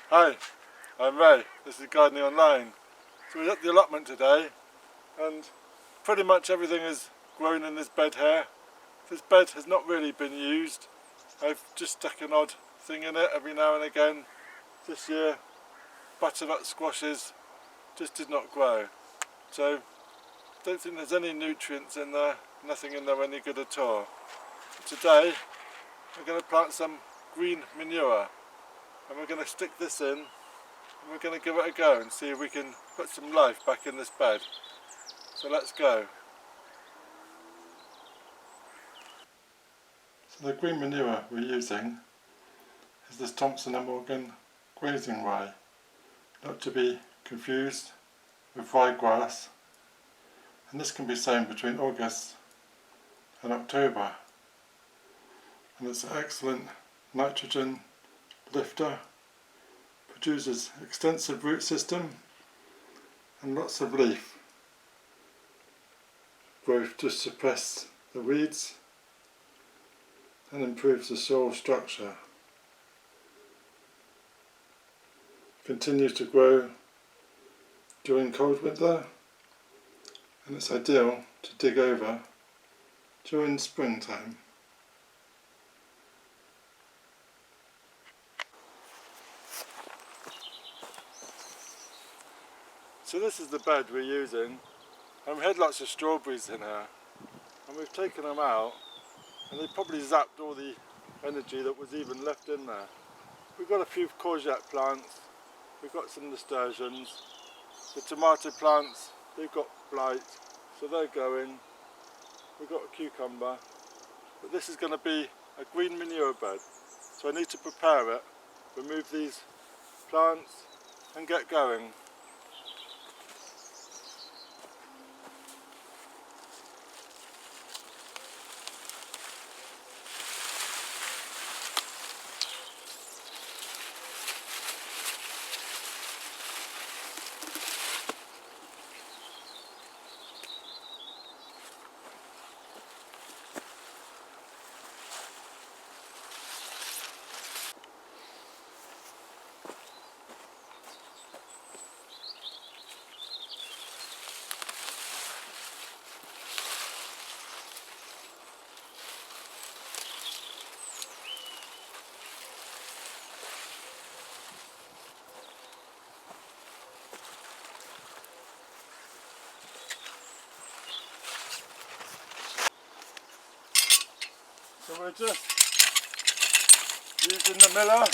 Hi, I'm Ray. This is Gardening Online. So we're at the allotment today, and pretty much everything is grown in this bed here. This bed has not really been used. I've just stuck an odd thing in it every now and again. This year, butternut squashes just did not grow. So don't think there's any nutrients in there, nothing in there any good at all. Today, we're going to plant some green manure, and we're going to stick this in. We're going to give it a go and see if we can put some life back in this bed. So let's go. So the green manure we're using is this Thompson & Morgan Grazing Rye, not to be confused with ryegrass. And this can be sown between August and October. And it's an excellent nitrogen lifter. Produces extensive root system and lots of leaf growth to suppress the weeds and improves the soil structure. Continues to grow during cold weather, and it's ideal to dig over during springtime. So this is the bed we're using, and we had lots of strawberries in here, and we've taken them out, and they probably zapped all the energy that was even left in there. We've got a few courgette plants, we've got some nasturtiums, the tomato plants, they've got blight, so they're going. We've got a cucumber, but this is going to be a green manure bed, so I need to prepare it, remove these plants and get going. So we're just using the miller.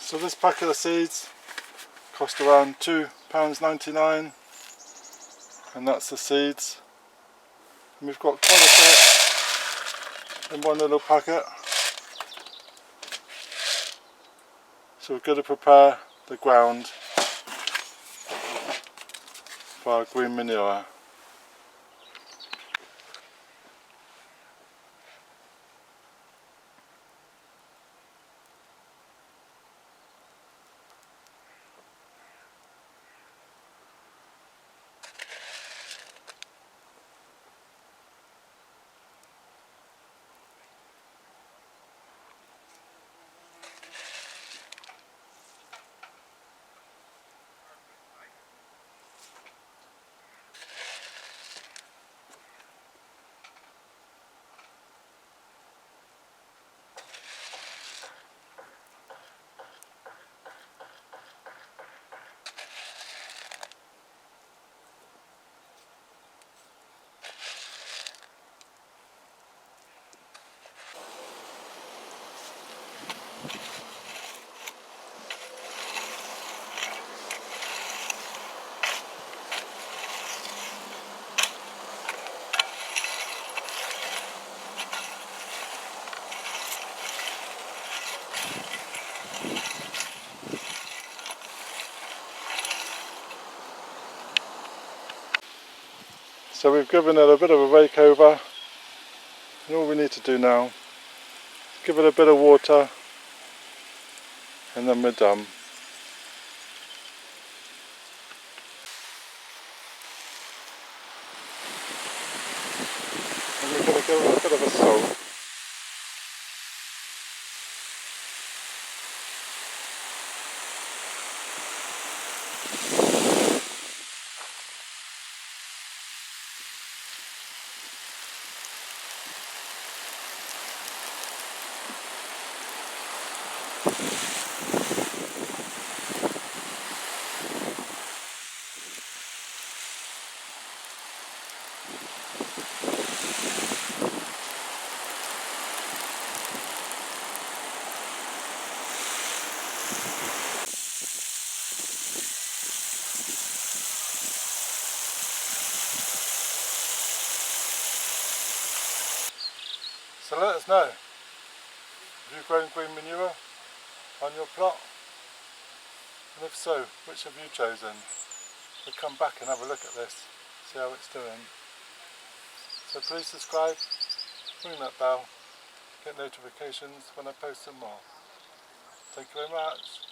So this packet of seeds cost around £2.99, and that's the seeds. And we've got quite a bit in one little packet. So we're going to prepare the ground for our green manure. So we've given it a bit of a rake over, and all we need to do now is give it a bit of water, and then we're done. And we're going to give it a bit of a soak. So let us know, have you grown green manure on your plot? And if so, which have you chosen? We'll come back and have a look at this, see how it's doing. So please subscribe, ring that bell, get notifications when I post some more. Thank you very much.